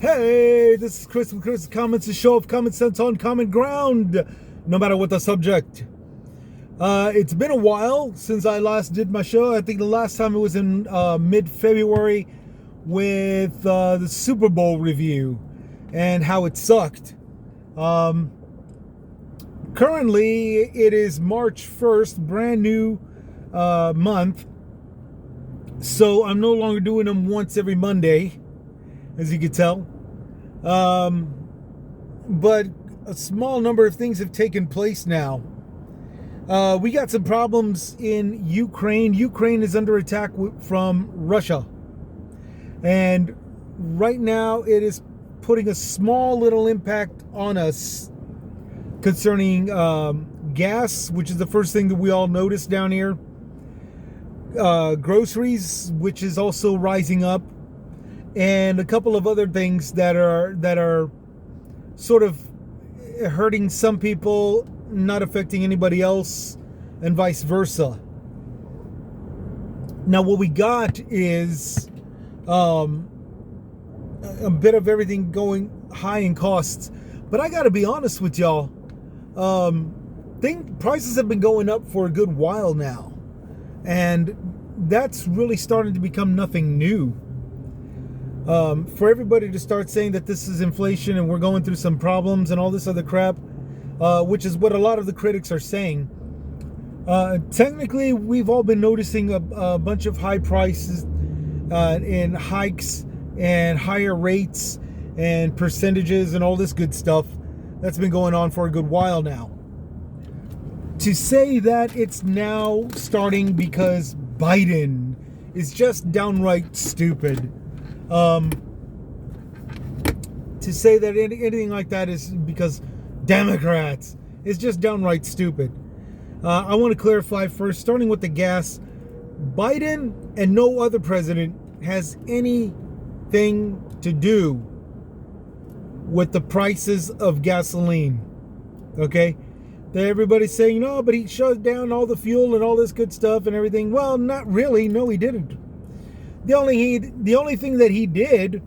Hey, this is Chris from Chris Comments, the show of common sense on common ground, no matter what the subject. It's been a while since I last did my show. I think the last time it was in mid-February with the Super Bowl review and how it sucked. Currently, it is March 1st, brand new month, so I'm no longer doing them once every Monday, as you can tell. But a small number of things have taken place now. We got some problems in Ukraine. Ukraine is under attack from Russia. And right now it is putting a small little impact on us concerning gas, which is the first thing that we all notice down here. Groceries, which is also rising up. And a couple of other things that are sort of hurting some people, not affecting anybody else, and vice versa. Now, what we got is a bit of everything going high in costs. But I got to be honest with y'all. Prices have been going up for a good while now, and that's really starting to become nothing new. For everybody to start saying that this is inflation and we're going through some problems and all this other crap, which is what a lot of the critics are saying. Technically, we've all been noticing a bunch of high prices and hikes and higher rates and percentages and all this good stuff that's been going on for a good while now. To say that it's now starting because Biden is just downright stupid. To say that anything like that is because Democrats is just downright stupid. I want to clarify first, starting with the gas. Biden and no other president has anything to do with the prices of gasoline. Okay? Everybody's saying, no, but he shut down all the fuel and all this good stuff and everything. Well, not really. No, he didn't. The only thing that he did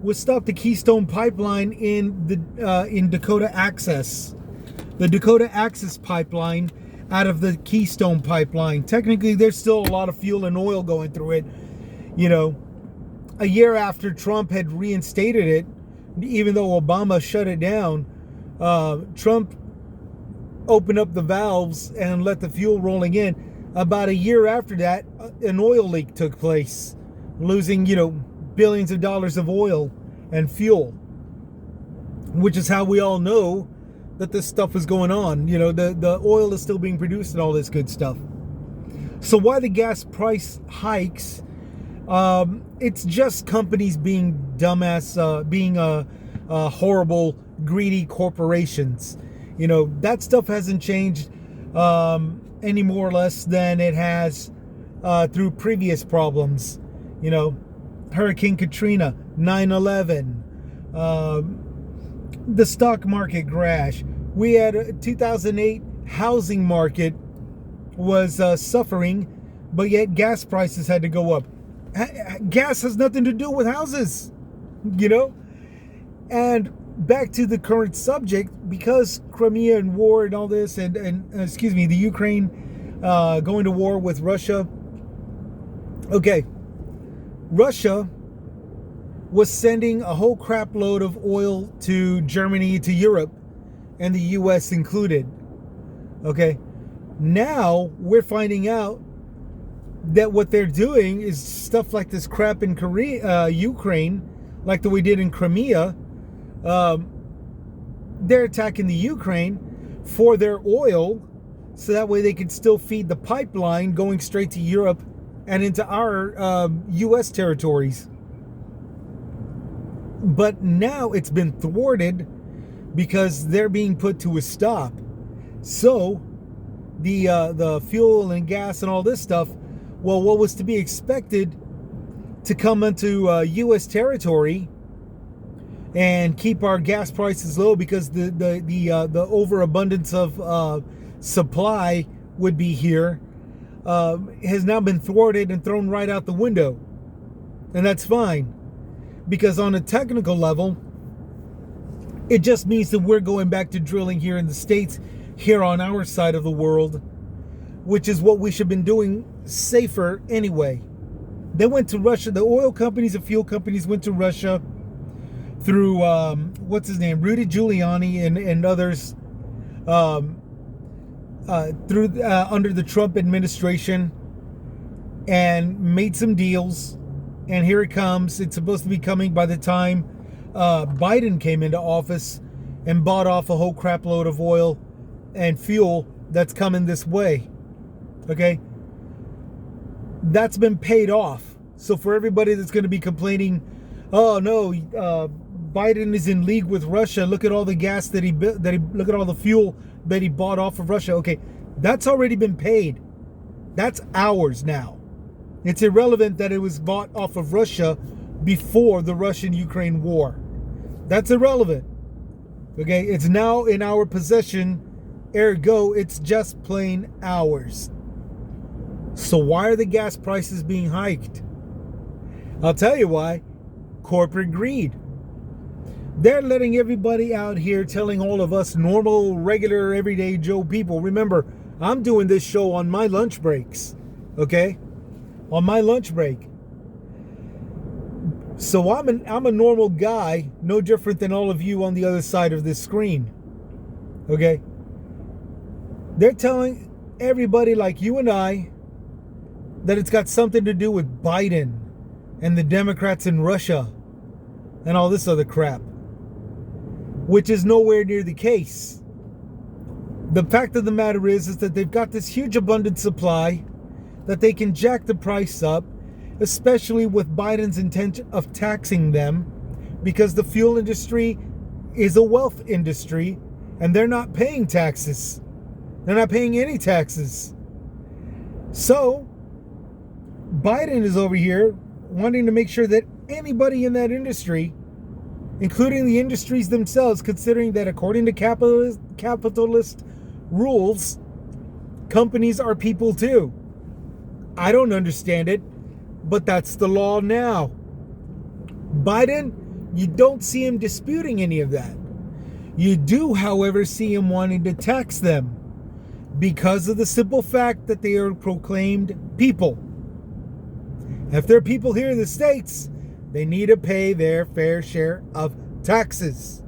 was stop the Keystone Pipeline in Dakota Access. The Dakota Access Pipeline out of the Keystone Pipeline. Technically, there's still a lot of fuel and oil going through it. You know, a year after Trump had reinstated it, even though Obama shut it down, Trump opened up the valves and let the fuel rolling in. About a year after that, an oil leak took place, losing, billions of dollars of oil and fuel, which is how we all know that this stuff is going on. The oil is still being produced and all this good stuff. So why the gas price hikes? It's just companies being dumbass, being horrible, greedy corporations. That stuff hasn't changed any more or less than it has through previous problems. Hurricane Katrina, 9/11, the stock market crash. We had a 2008 housing market was suffering, but yet gas prices had to go up. Gas has nothing to do with houses, And back to the current subject, because Crimea and war and all this, and the Ukraine going to war with Russia. Okay. Russia was sending a whole crap load of oil to Germany, to Europe, and the US included. Okay. Now we're finding out that what they're doing is stuff like this crap in Ukraine, like the we did in Crimea. They're attacking the Ukraine for their oil, so that way they could still feed the pipeline going straight to Europe and into our U.S. territories. But now it's been thwarted because they're being put to a stop. So the fuel and gas and all this stuff, well, what was to be expected to come into U.S. territory and keep our gas prices low because the overabundance of supply would be here, has now been thwarted and thrown right out the window. And that's fine. because on a technical level, it just means that we're going back to drilling here in the States, here on our side of the world, which is what we should have been doing safer anyway. They went to Russia. The oil companies and fuel companies went to Russia through, what's his name? Rudy Giuliani and others, under the Trump administration, and made some deals. And here it comes. It's supposed to be coming by the time Biden came into office and bought off a whole crap load of oil and fuel that's coming this way. Okay? That's been paid off. So for everybody that's going to be complaining, oh no, Biden is in league with Russia. Look at all the gas that he look at all the fuel that he bought off of Russia. Okay, that's already been paid. That's ours now. It's irrelevant that it was bought off of Russia before the Russian-Ukraine war. That's irrelevant. Okay, it's now in our possession. Ergo, it's just plain ours. So why are the gas prices being hiked? I'll tell you why. Corporate greed. They're letting everybody out here, telling all of us normal, regular, everyday Joe people. Remember, I'm doing this show on my lunch breaks. Okay? On my lunch break. So I'm a normal guy, no different than all of you on the other side of this screen. Okay? They're telling everybody like you and I that it's got something to do with Biden and the Democrats in Russia and all this other crap, which is nowhere near the case. The fact of the matter is that they've got this huge abundant supply that they can jack the price up, especially with Biden's intention of taxing them, because the fuel industry is a wealth industry and they're not paying taxes. They're not paying any taxes. So Biden is over here wanting to make sure that anybody in that industry, including the industries themselves, considering that according to capitalist rules, companies are people too. I don't understand it, but that's the law now. Biden, you don't see him disputing any of that. You do, however, see him wanting to tax them because of the simple fact that they are proclaimed people. If they're people here in the States, they need to pay their fair share of taxes.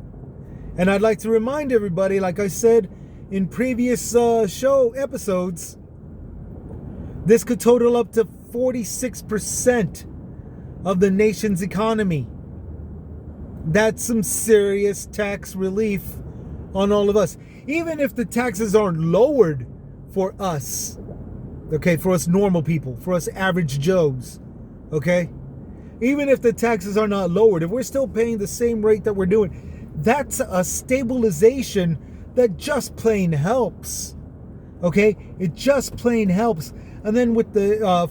And I'd like to remind everybody, like I said in previous show episodes, this could total up to 46% of the nation's economy. That's some serious tax relief on all of us. Even if the taxes aren't lowered for us, okay, for us normal people, for us average Joes, okay? Even if the taxes are not lowered, if we're still paying the same rate that we're doing, that's a stabilization that just plain helps, okay? It just plain helps. And then with the up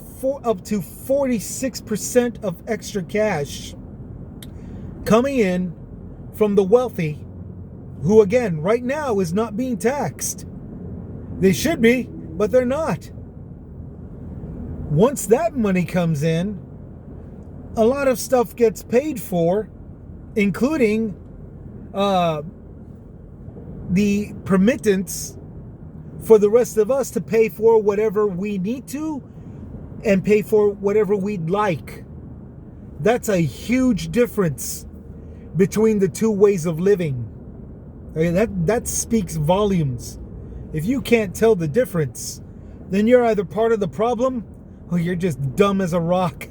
to 46% of extra cash coming in from the wealthy, who again, right now is not being taxed. They should be, but they're not. Once that money comes in, a lot of stuff gets paid for, including the permittance for the rest of us to pay for whatever we need to and pay for whatever we'd like. That's a huge difference between the two ways of living. Okay, that speaks volumes. If you can't tell the difference, then you're either part of the problem or you're just dumb as a rock.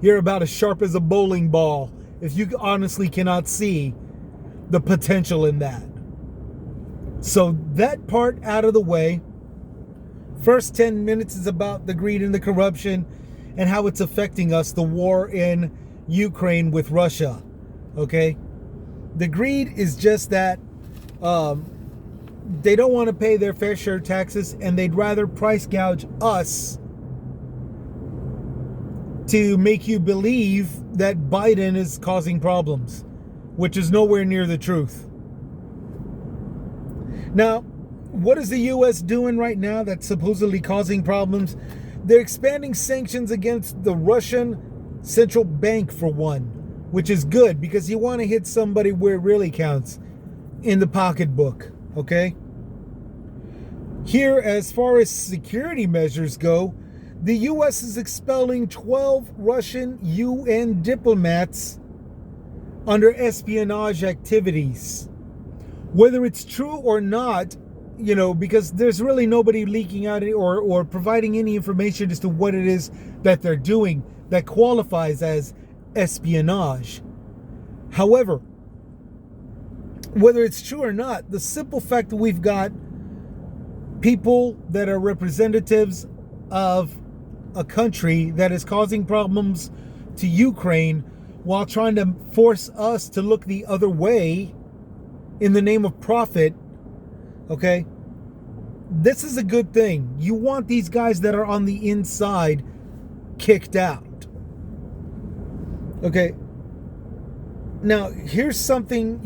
You're about as sharp as a bowling ball if you honestly cannot see the potential in that. So that part out of the way. First 10 minutes is about the greed and the corruption and how it's affecting us, the war in Ukraine with Russia. Okay? The greed is just that they don't want to pay their fair share of taxes and they'd rather price gouge us to make you believe that Biden is causing problems, which is nowhere near the truth. Now, what is the U.S. doing right now that's supposedly causing problems? They're expanding sanctions against the Russian central bank, for one, which is good because you want to hit somebody where it really counts, in the pocketbook, okay? Here, as far as security measures go, the U.S. is expelling 12 Russian UN diplomats under espionage activities. Whether it's true or not, because there's really nobody leaking out or providing any information as to what it is that they're doing that qualifies as espionage. However, whether it's true or not, the simple fact that we've got people that are representatives of a country that is causing problems to Ukraine while trying to force us to look the other way in the name of profit, okay? This is a good thing. You want these guys that are on the inside kicked out. Okay. Now, here's something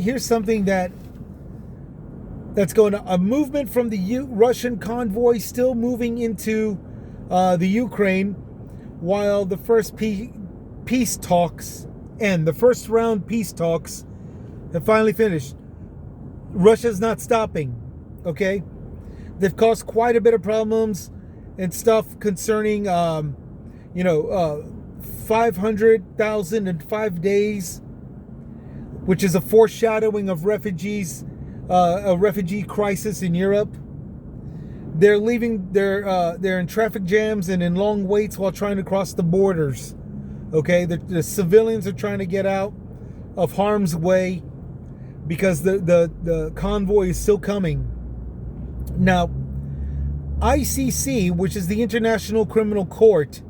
that's going on. A movement from the Russian convoy still moving into the Ukraine while the first peace talks end. The first round peace talks have finally finished. Russia's not stopping, okay? They've caused quite a bit of problems and stuff concerning, 500,000 in 5 days, which is a foreshadowing of refugees, a refugee crisis in Europe. They're leaving. They're in traffic jams and in long waits while trying to cross the borders. Okay, the civilians are trying to get out of harm's way because the convoy is still coming. Now, ICC, which is the International Criminal Court,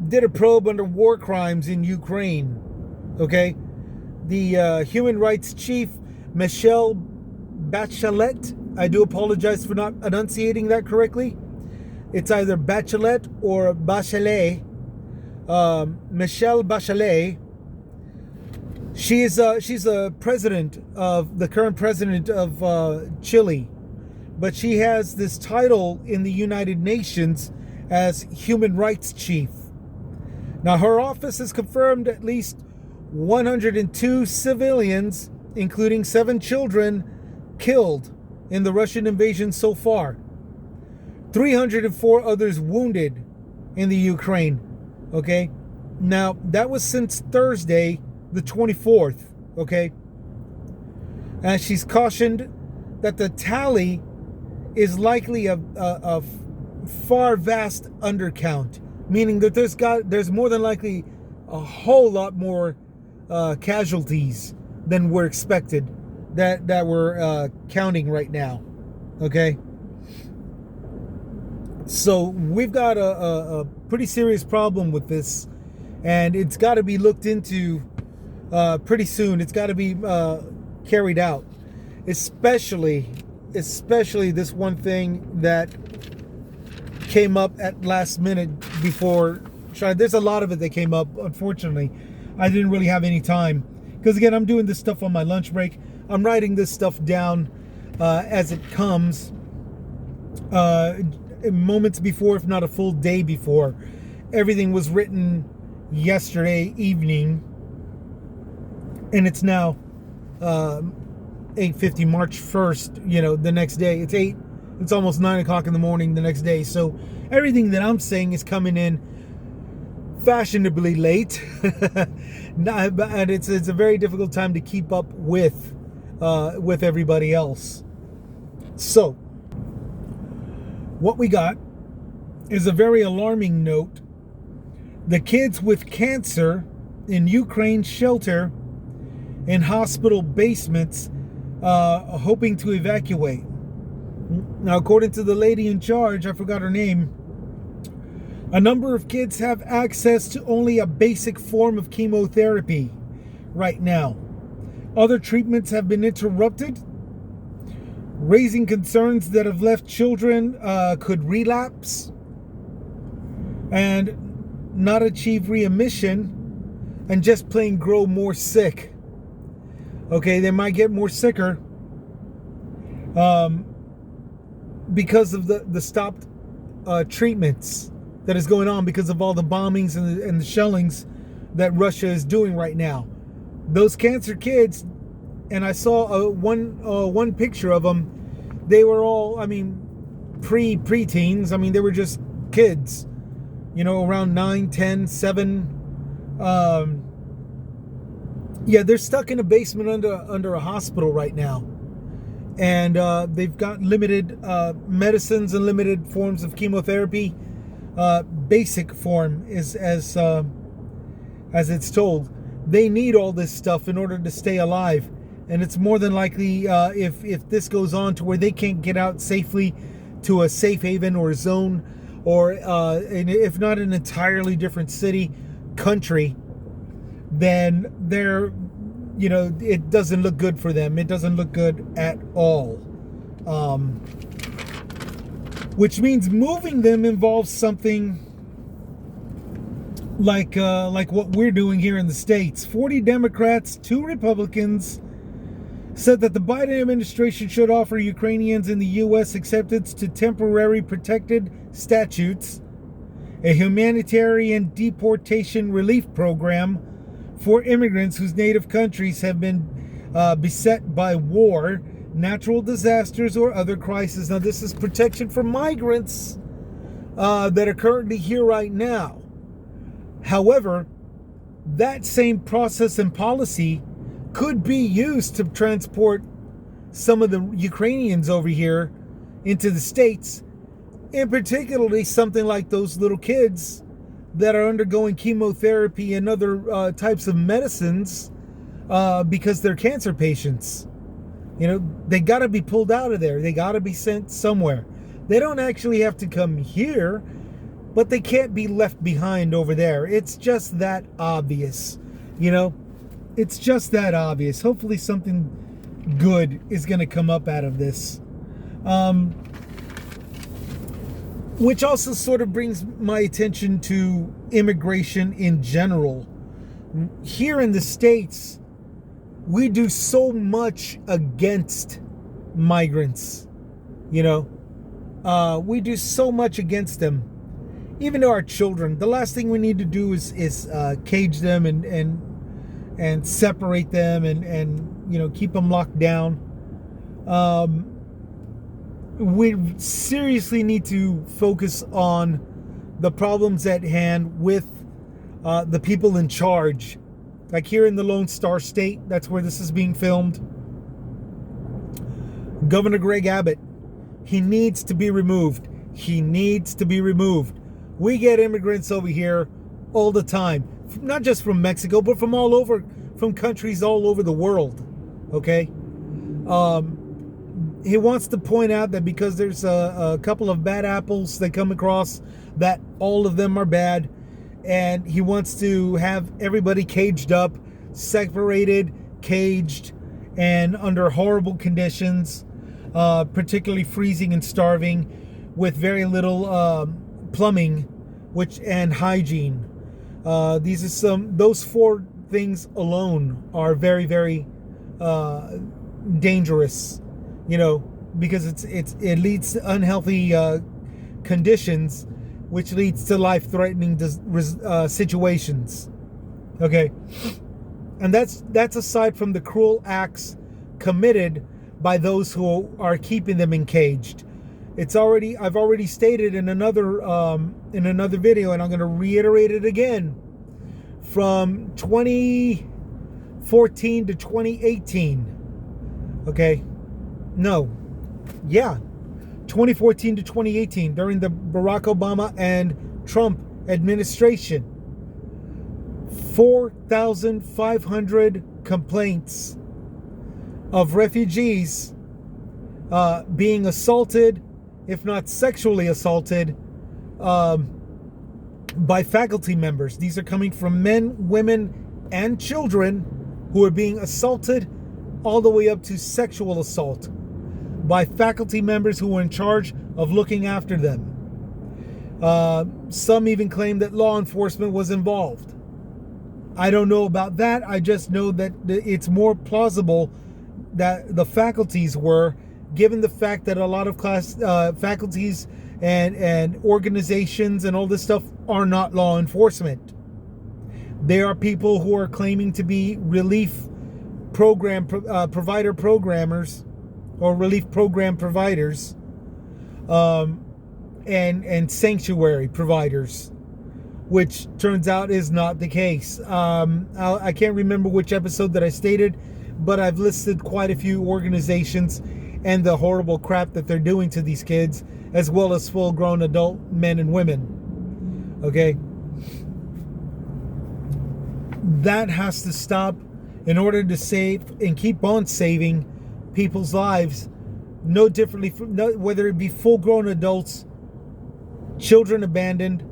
did a probe under war crimes in Ukraine. Okay, the human rights chief, Michelle Bachelet, I do apologize for not enunciating that correctly. It's either Bachelet or Bachelet. Michelle Bachelet. She's a president of the current president of Chile, but she has this title in the United Nations as human rights chief. Now, her office has confirmed at least 102 civilians, including 7 children, killed in the Russian invasion so far. 304 others wounded in the Ukraine. Okay? Now, that was since Thursday, the 24th. Okay? And she's cautioned that the tally is likely a far vast undercount, meaning that there's more than likely a whole lot more casualties than were expected that we're counting right now. Okay, so we've got a pretty serious problem with this, and it's got to be looked into pretty soon. It's got to be carried out, especially this one thing that came up at last minute before. There's a lot of it that came up. Unfortunately, I didn't really have any time because, again, I'm doing this stuff on my lunch break. I'm writing this stuff down as it comes, moments before, if not a full day before. Everything was written yesterday evening, and it's now 8:50, March 1st, the next day. It's almost 9 o'clock in the morning the next day. So everything that I'm saying is coming in fashionably late. And it's a very difficult time to keep up with everybody else. So what we got is a very alarming note. The kids with cancer in Ukraine shelter in hospital basements hoping to evacuate. Now, according to the lady in charge, I forgot her name, a number of kids have access to only a basic form of chemotherapy right now. Other treatments have been interrupted, raising concerns that have left children could relapse and not achieve remission and just plain grow more sick. Okay, they might get more sicker because of the stopped treatments that is going on because of all the bombings and the shellings that Russia is doing right now. Those cancer kids, and I saw one picture of them. They were all, I mean, preteens. I mean, they were just kids, around 9, 10, 7. Yeah, they're stuck in a basement under a hospital right now, and they've got limited medicines and limited forms of chemotherapy. Basic form is as it's told. They need all this stuff in order to stay alive, and it's more than likely if this goes on to where they can't get out safely to a safe haven or a zone, or if not an entirely different city, country, then they're, it doesn't look good for them. It doesn't look good at all. Which means moving them involves something like what we're doing here in the States. 40 Democrats, 2 Republicans said that the Biden administration should offer Ukrainians in the U.S. acceptance to temporary protected statutes, a humanitarian deportation relief program for immigrants whose native countries have been beset by war, natural disasters, or other crises. Now, this is protection for migrants that are currently here right now. However, that same process and policy could be used to transport some of the Ukrainians over here into the States, and particularly something like those little kids that are undergoing chemotherapy and other types of medicines because they're cancer patients. They got to be pulled out of there. They got to be sent somewhere. They don't actually have to come here, but they can't be left behind over there. It's just that obvious. It's just that obvious. Hopefully something good is going to come up out of this. Which also sort of brings my attention to immigration in general. Here in the States, we do so much against migrants. We do so much against them. Even to our children. The last thing we need to do is cage them and separate them and keep them locked down. We seriously need to focus on the problems at hand with the people in charge. Like here in the Lone Star State, that's where this is being filmed. Governor Greg Abbott, he needs to be removed. He needs to be removed. We get immigrants over here all the time. Not just from Mexico, but from all over, from countries all over the world. Okay? He wants to point out that because there's a couple of bad apples they come across, that all of them are bad. And he wants to have everybody caged up, separated, caged, and under horrible conditions, particularly freezing and starving, with very little plumbing, and hygiene. Those 4 things alone are very, very dangerous. Because it leads to unhealthy conditions, which leads to life-threatening situations. Okay, and that's aside from the cruel acts committed by those who are keeping them encaged. I've already stated in another video, and I'm going to reiterate it again. From 2014 to 2018. Okay. No. Yeah. 2014 to 2018, during the Barack Obama and Trump administration. 4,500 complaints of refugees being assaulted, if not sexually assaulted, by faculty members. These are coming from men, women, and children who are being assaulted, all the way up to sexual assault, by faculty members who were in charge of looking after them. Some even claim that law enforcement was involved. I don't know about that. I just know that it's more plausible that the faculties were, given the fact that a lot of faculties and organizations and all this stuff are not law enforcement. There are people who are claiming to be relief provider programmers or relief program providers, and sanctuary providers, which turns out is not the case. I can't remember which episode that I stated, but I've listed quite a few organizations and the horrible crap that they're doing to these kids, as well as full-grown adult men and women. Okay? That has to stop in order to save and keep on saving people's lives, no differently from, whether it be full-grown adults, children abandoned,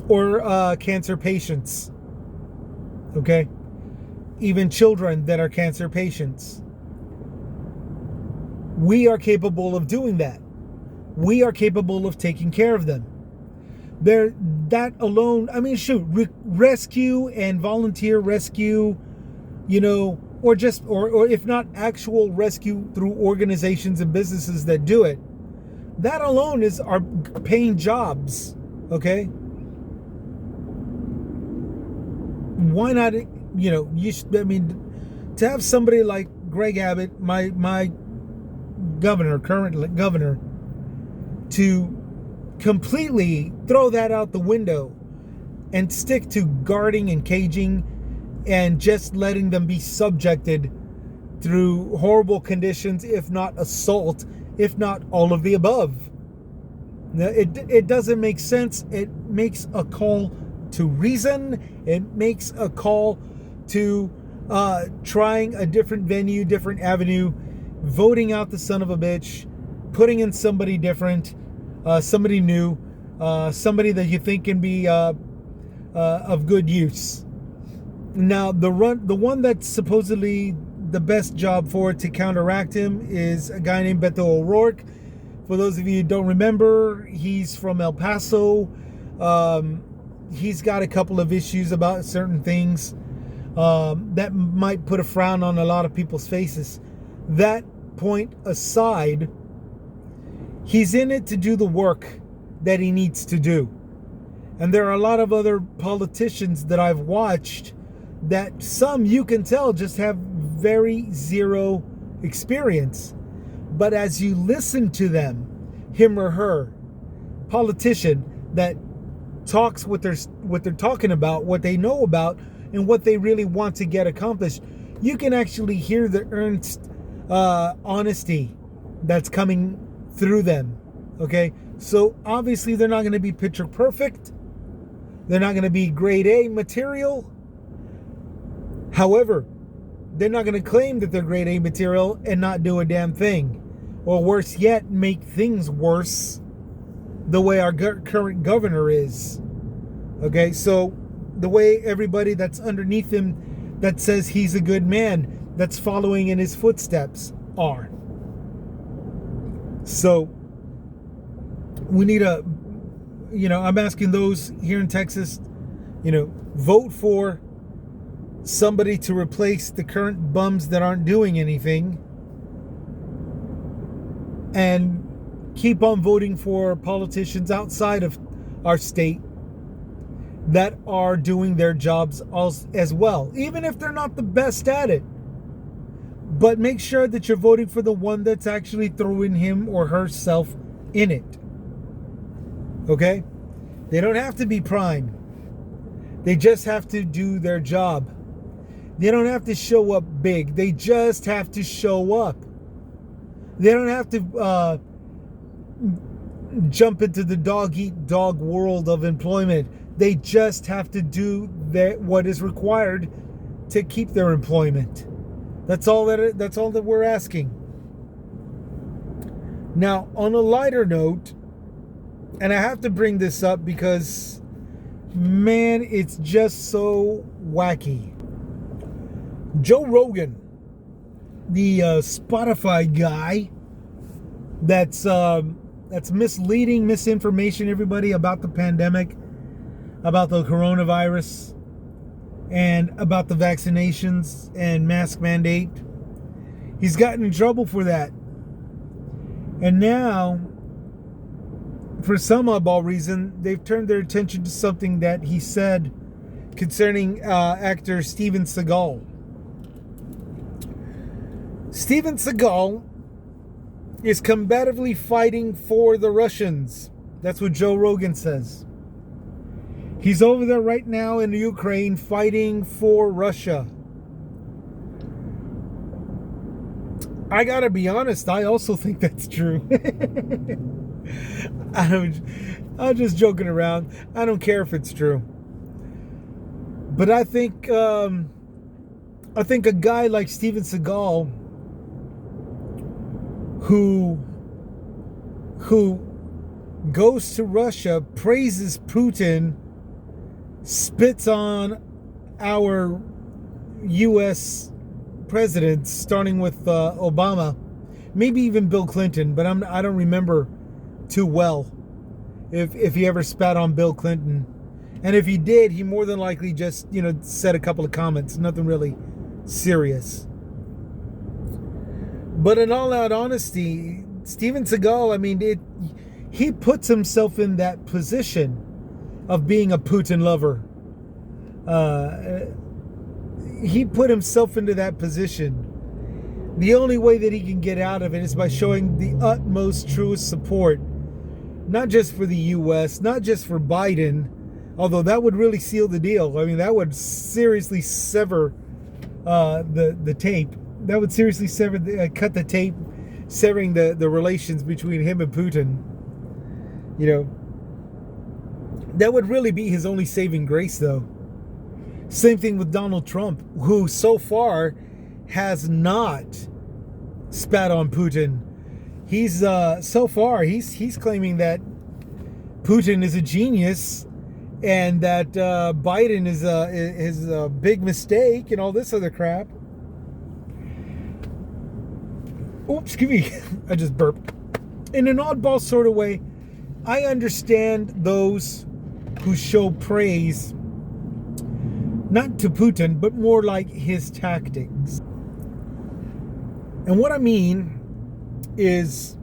or cancer patients. Okay? Even children that are cancer patients. We are capable of doing that. We are capable of taking care of them. That alone, I mean, shoot, rescue and volunteer rescue, or if not actual rescue through organizations and businesses that do it, that alone are paying jobs. Okay? Why not, to have somebody like Greg Abbott, my current governor, to completely throw that out the window and stick to guarding and caging and just letting them be subjected through horrible conditions, if not assault, if not all of the above. Now, it doesn't make sense. It makes a call to reason. It makes a call to trying a different venue, different avenue, voting out the son of a bitch, putting in somebody different, somebody new, somebody that you think can be of good use. Now, the one that's supposedly the best job for it to counteract him is a guy named Beto O'Rourke. For those of you who don't remember, he's from El Paso. He's got a couple of issues about certain things that might put a frown on a lot of people's faces. That point aside, he's in it to do the work that he needs to do. And there are a lot of other politicians that I've watched that some you can tell just have very zero experience. But as you listen to them, him or her, politician that talks what they're talking about, what they know about, and what they really want to get accomplished, you can actually hear the earnest honesty that's coming through them. Okay, so obviously they're not going to be picture perfect. They're not going to be grade A material. However, they're not going to claim that they're grade A material and not do a damn thing. Or worse yet, make things worse the way our current governor is. Okay, so the way everybody that's underneath him that says he's a good man, that's following in his footsteps, are. So we need I'm asking those here in Texas, vote for somebody to replace the current bums that aren't doing anything, and keep on voting for politicians outside of our state that are doing their jobs as well, even if they're not the best at it. But make sure that you're voting for the one that's actually throwing him or herself in it. Okay? They don't have to be prime. They just have to do their job. They don't have to show up big. They just have to show up. They don't have to jump into the dog-eat-dog world of employment. They just have to do what is required to keep their employment. That's all that we're asking. Now, on a lighter note, and I have to bring this up because, man, it's just so wacky. Joe Rogan, the Spotify guy that's misleading, misinformation everybody about the pandemic, about the coronavirus, and about the vaccinations and mask mandate. He's gotten in trouble for that. And now, for some oddball reason, they've turned their attention to something that he said concerning actor Steven Seagal. Steven Seagal is combatively fighting for the Russians. That's what Joe Rogan says. He's over there right now in Ukraine fighting for Russia. I gotta be honest, I also think that's true. I'm just joking around. I don't care if it's true. But I think a guy like Steven Seagal who goes to Russia, praises Putin, spits on our U.S. presidents, starting with Obama, maybe even Bill Clinton, but I don't remember too well if he ever spat on Bill Clinton. And if he did, he more than likely just, said a couple of comments, nothing really serious. But in all out honesty, Steven Seagal, he puts himself in that position of being a Putin lover. He put himself into that position. The only way that he can get out of it is by showing the utmost, truest support, not just for the U.S., not just for Biden, although that would really seal the deal. That would seriously sever the tape. That would seriously cut the tape, severing the relations between him and Putin. That would really be his only saving grace, though. Same thing with Donald Trump, who so far has not spat on Putin. He's he's claiming that Putin is a genius and that Biden is a big mistake and all this other crap. Oops, excuse me. I just burped. In an oddball sort of way, I understand those who show praise, not to Putin, but more like his tactics. And what I mean is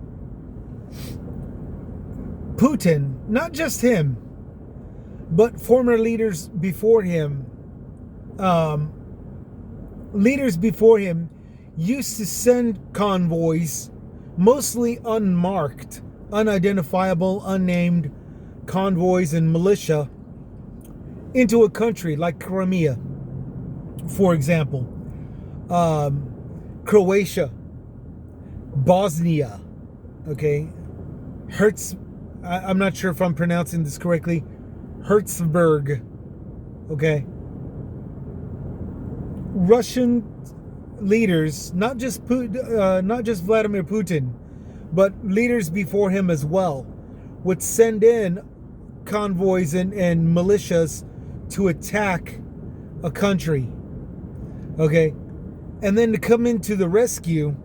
Putin, not just him, but former leaders before him, used to send convoys, mostly unmarked, unidentifiable, unnamed convoys and militia, into a country like Crimea, for example, Croatia, Bosnia, okay, I'm not sure if I'm pronouncing this correctly, Hertzberg, okay. Russian leaders, not just Vladimir Putin, but leaders before him as well, would send in convoys and militias to attack a country, okay, and then to come into the rescue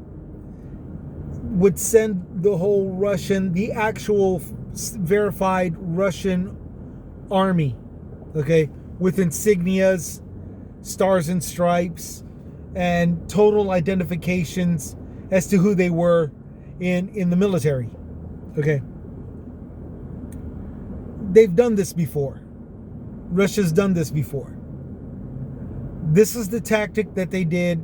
would send the actual verified Russian army, okay, with insignias, stars and stripes, and total identifications as to who they were in the military, okay. They've done this before. Russia's done this before. This is the tactic that they did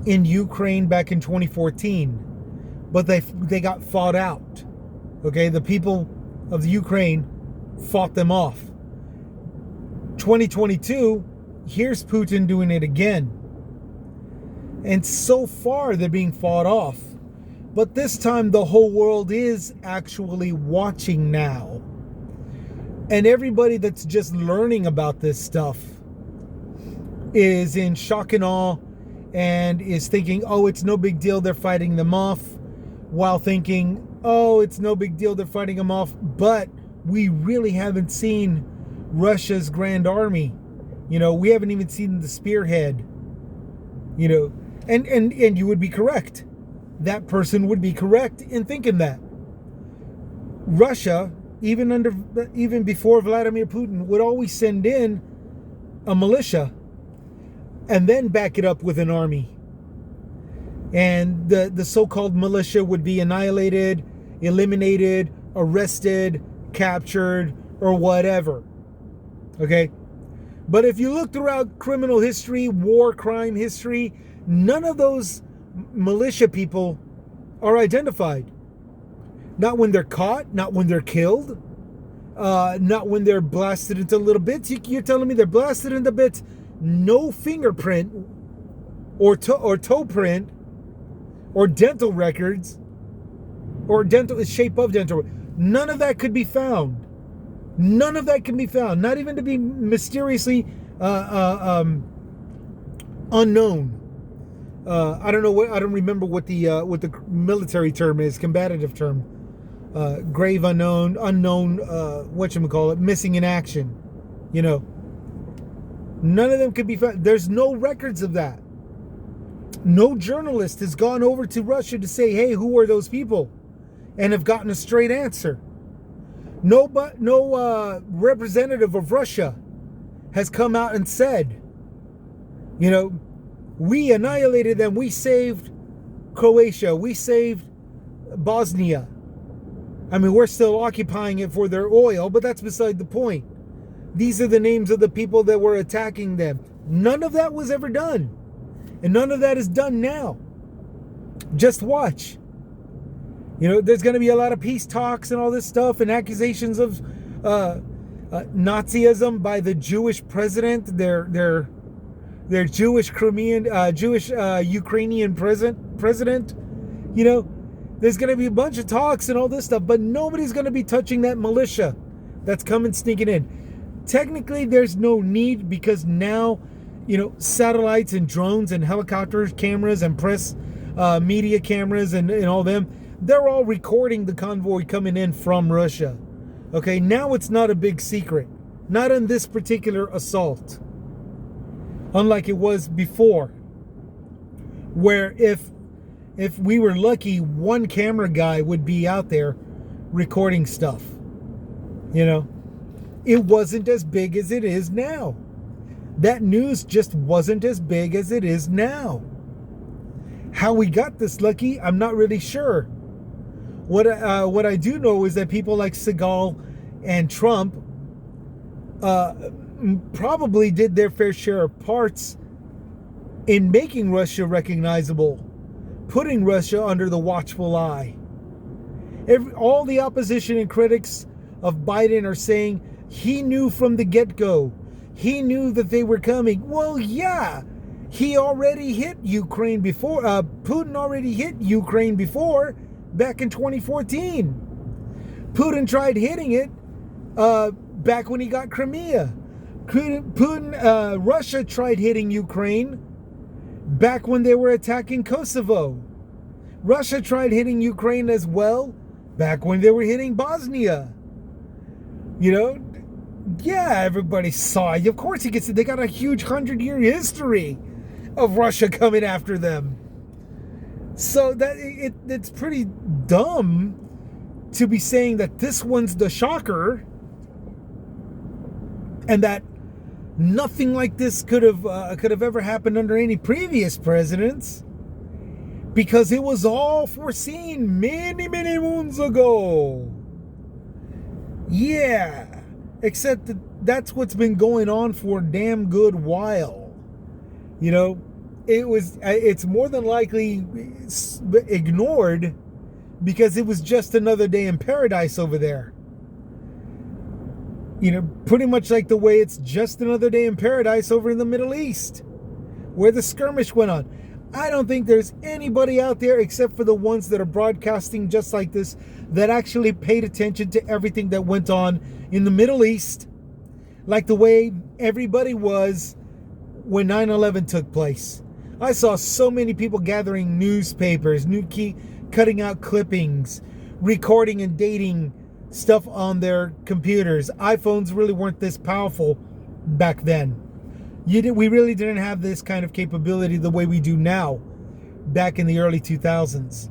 in Ukraine back in 2014. But they got fought out. Okay, the people of the Ukraine fought them off. 2022, here's Putin doing it again. And so far they're being fought off. But this time the whole world is actually watching now. And everybody that's just learning about this stuff is in shock and awe and is thinking, oh, it's no big deal, they're fighting them off, while thinking, oh, it's no big deal, they're fighting them off, but we really haven't seen Russia's grand army. We haven't even seen the spearhead. And you would be correct. That person would be correct in thinking that. Russia, even before Vladimir Putin, would always send in a militia and then back it up with an army. And the so-called militia would be annihilated, eliminated, arrested, captured, or whatever. Okay? But if you look throughout criminal history, war crime history, none of those militia people are identified. Not when they're caught, not when they're killed, not when they're blasted into little bits. You're telling me they're blasted into bits, no fingerprint or toe print or dental records or dental shape of dental. None of that could be found. None of that can be found. Not even to be mysteriously unknown. I don't know what. I don't remember what the military term is. Combative term. Grave unknown. Whatchamacallit, missing in action. You know. None of them could be found. There's no records of that. No journalist has gone over to Russia to say, "Hey, who are those people?" and have gotten a straight answer. No representative of Russia has come out and said, you know, we annihilated them. We saved Croatia. We saved Bosnia. I mean, we're still occupying it for their oil, but that's beside the point. These are the names of the people that were attacking them. None of that was ever done. And none of that is done now. Just watch. You know, there's going to be a lot of peace talks and all this stuff and accusations of Nazism by the Jewish president, their Jewish Ukrainian president. You know, there's going to be a bunch of talks and all this stuff, but nobody's going to be touching that militia that's coming sneaking in. Technically, there's no need because now, you know, satellites and drones and helicopters, cameras and press media cameras and all them, they're all recording the convoy coming in from Russia. Okay, now it's not a big secret. Not in this particular assault. Unlike it was before. Where if we were lucky, one camera guy would be out there recording stuff. You know? It wasn't as big as it is now. That news just wasn't as big as it is now. How we got this lucky, I'm not really sure. What I do know is that people like Seagal and Trump probably did their fair share of parts in making Russia recognizable, putting Russia under the watchful eye. All the opposition and critics of Biden are saying he knew from the get-go. He knew that they were coming. Well, yeah, he already hit Ukraine before. Putin already hit Ukraine before. Back in 2014. Putin tried hitting it back when he got Crimea. Russia tried hitting Ukraine back when they were attacking Kosovo. Russia tried hitting Ukraine as well back when they were hitting Bosnia. You know, yeah, everybody saw it. Of course he gets it. They got a huge 100-year history of Russia coming after them. So that it's pretty dumb to be saying that this one's the shocker and that nothing like this could have ever happened under any previous presidents, because it was all foreseen many moons ago. Yeah, except that's what's been going on for a damn good while. You know, it's more than likely ignored because it was just another day in paradise over there. You know, pretty much like the way it's just another day in paradise over in the Middle East, where the skirmish went on. I don't think there's anybody out there except for the ones that are broadcasting just like this that actually paid attention to everything that went on in the Middle East, like the way everybody was when 9/11 took place. I saw so many people gathering newspapers, cutting out clippings, recording and dating stuff on their computers. iPhones really weren't this powerful back then. We really didn't have this kind of capability the way we do now back in the early 2000s.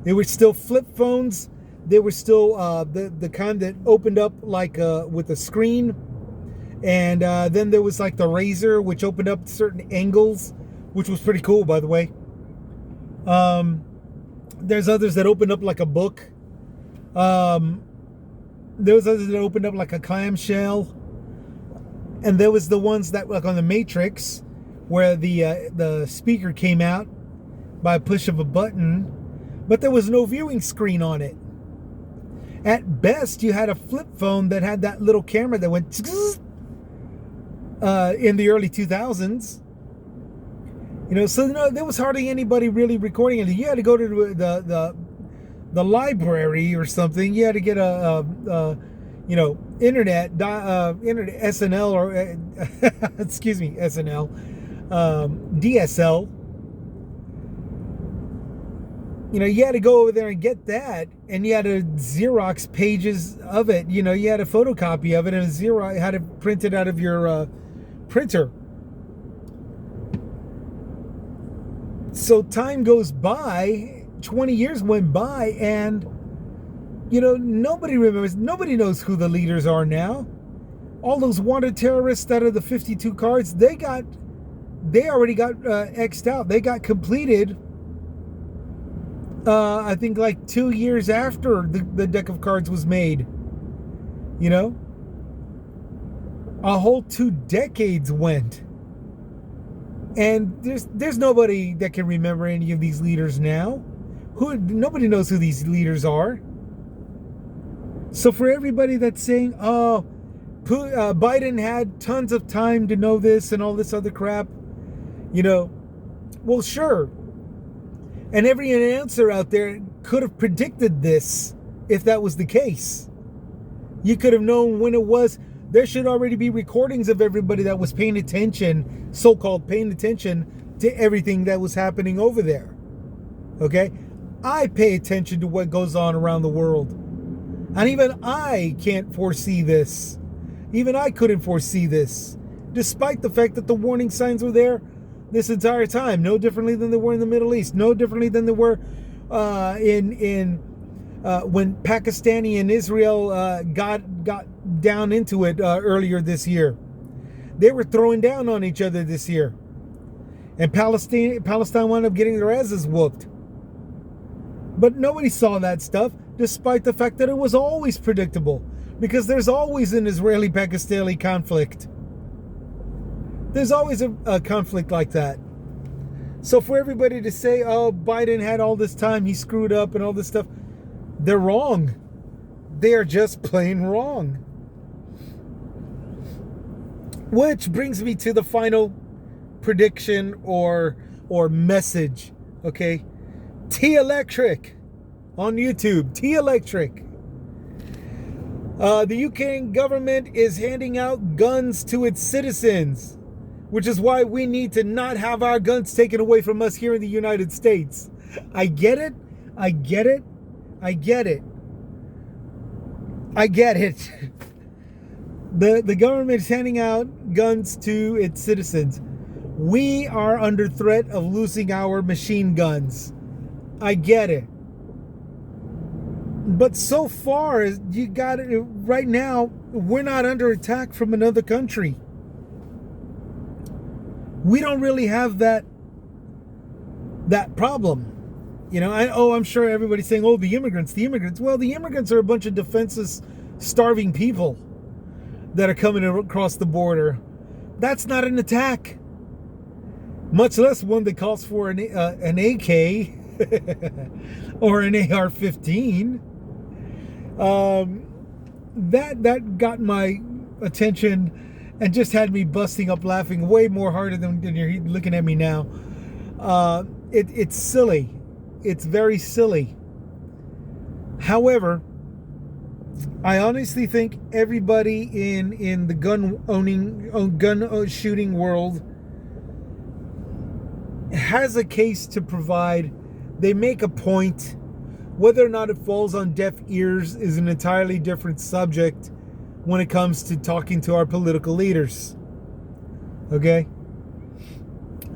They were still flip phones. They were still the kind that opened up like with a screen. And then there was like the Razor, which opened up certain angles, which was pretty cool, by the way. There's others that opened up like a book. There was others that opened up like a clamshell. And there was the ones that, like on the Matrix, where the speaker came out by a push of a button, but there was no viewing screen on it. At best, you had a flip phone that had that little camera that went in the early 2000s. You know, so there was hardly anybody really recording it. You had to go to the library or something. You had to get a internet SNL or excuse me, SNL, DSL. You know, you had to go over there and get that, and you had to Xerox pages of it. You know, you had a photocopy of it, and Xerox had it printed out of your printer. So time goes by, 20 years went by, and you know, nobody remembers, nobody knows who the leaders are now. All those wanted terrorists out of the 52 cards, they already got X'd out. They got completed, I think like 2 years after the deck of cards was made. You know? A whole 2 decades went. And there's nobody that can remember any of these leaders now. Nobody knows who these leaders are. So for everybody that's saying, oh, Biden had tons of time to know this and all this other crap, you know, well, sure. And every announcer out there could have predicted this if that was the case. You could have known when it was. There should already be recordings of everybody that was paying attention, so-called paying attention to everything that was happening over there. Okay? I pay attention to what goes on around the world. And even I can't foresee this. Even I couldn't foresee this. Despite the fact that the warning signs were there this entire time. No differently than they were in the Middle East. No differently than they were when Pakistani and Israel got down into it earlier this year. They were throwing down on each other this year. And Palestine wound up getting their asses whooped. But nobody saw that stuff, despite the fact that it was always predictable. Because there's always an Israeli-Pakistani conflict. There's always a conflict like that. So for everybody to say, oh, Biden had all this time, he screwed up and all this stuff, they're wrong. They are just plain wrong. Which brings me to the final prediction or message, okay? T-Electric on YouTube. T-Electric. The UK government is handing out guns to its citizens, which is why we need to not have our guns taken away from us here in the United States. I get it. I get it. I get it. I get it. The government is handing out guns to its citizens. We are under threat of losing our machine guns. I get it. But so far, you got it right now, we're not under attack from another country. We don't really have that problem. You know, I'm sure everybody's saying, oh, the immigrants. Well, the immigrants are a bunch of defenseless, starving people that are coming across the border. That's not an attack. Much less one that calls for an AK or an AR-15. That got my attention and just had me busting up laughing way more harder than you're looking at me now. It's silly. It's very silly. However, I honestly think everybody in the gun shooting world has a case to provide. They make a point. Whether or not it falls on deaf ears is an entirely different subject when it comes to talking to our political leaders. Okay?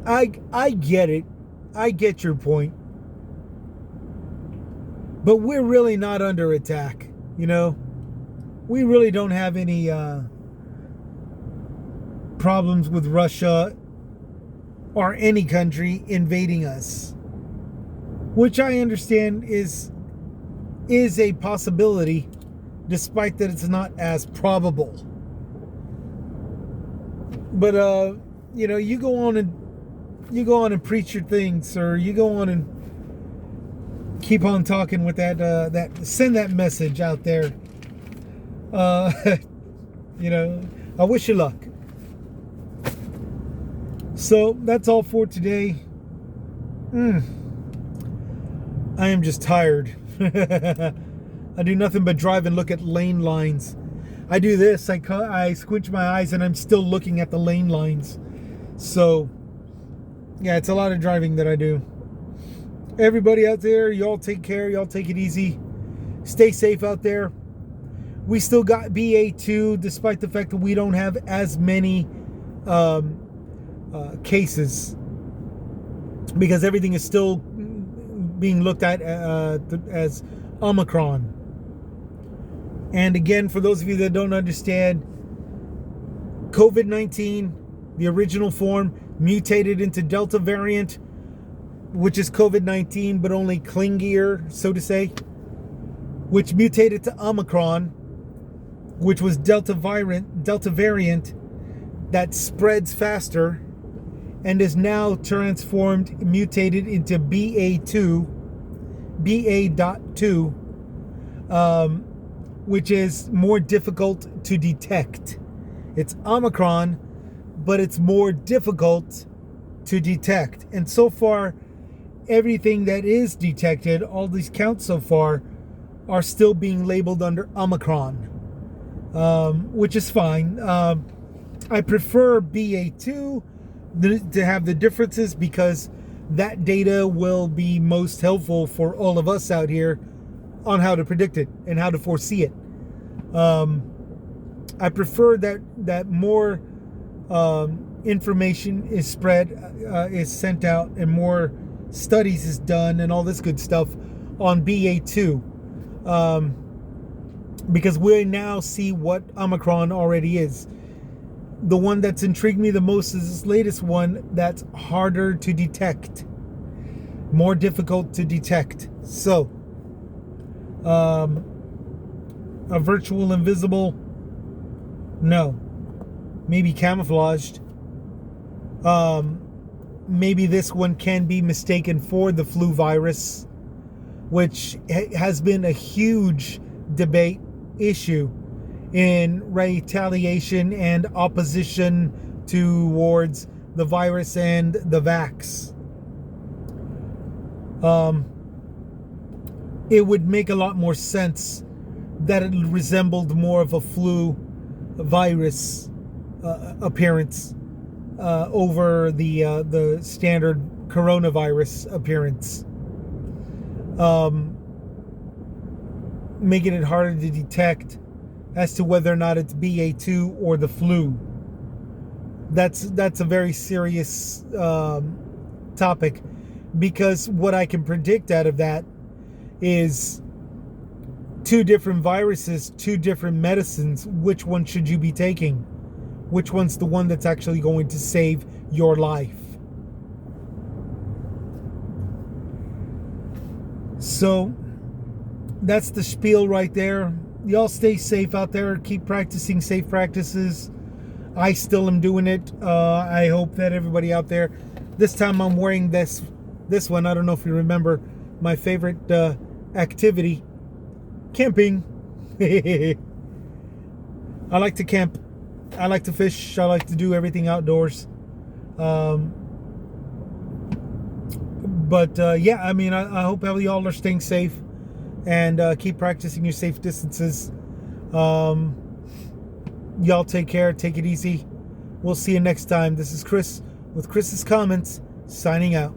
I get it. I get your point. But we're really not under attack, you know? We really don't have any problems with Russia or any country invading us. Which I understand is a possibility, despite that it's not as probable. But you go on and preach your things, or you go on and keep on talking with that send that message out there. uh I wish you luck. So that's all for today. I am just tired. I do nothing but drive and look at lane lines. I do this, I squinch my eyes and I'm still looking at the lane lines. So yeah, it's a lot of driving that I do. Everybody out there, y'all take care, y'all take it easy. Stay safe out there. We still got BA2, despite the fact that we don't have as many cases, because everything is still being looked at as Omicron. And again, for those of you that don't understand, COVID-19, the original form, mutated into Delta variant, which is COVID-19, but only clingier, so to say, which mutated to Omicron, which was Delta variant that spreads faster and is now mutated into BA.2, which is more difficult to detect. It's Omicron, but it's more difficult to detect. And so far, everything that is detected, all these counts so far, are still being labeled under Omicron, which is fine. I prefer BA2 to have the differences, because that data will be most helpful for all of us out here on how to predict it and how to foresee it. I prefer that more information is spread, is sent out, and more studies is done and all this good stuff on BA2, because we now see what Omicron already is. The one that's intrigued me the most is this latest one that's harder to detect, more difficult to detect. So a virtual invisible, no. Maybe camouflaged. Maybe this one can be mistaken for the flu virus, which has been a huge debate issue in retaliation and opposition towards the virus and the vax. It would make a lot more sense that it resembled more of a flu virus appearance over the standard coronavirus appearance, making it harder to detect as to whether or not it's BA2 or the flu. That's a very serious topic, because what I can predict out of that is 2 different viruses, 2 different medicines. Which one should you be taking? Which one's the one that's actually going to save your life? So that's the spiel right there. Y'all stay safe out there. Keep practicing safe practices. I still am doing it. I hope that everybody out there, this time I'm wearing this one. I don't know if you remember my favorite activity, camping. I like to camp. I like to fish. I like to do everything outdoors. But yeah, I mean, I hope y'all are staying safe and keep practicing your safe distances. Y'all take care. Take it easy. We'll see you next time. This is Chris with Chris's Comments, signing out.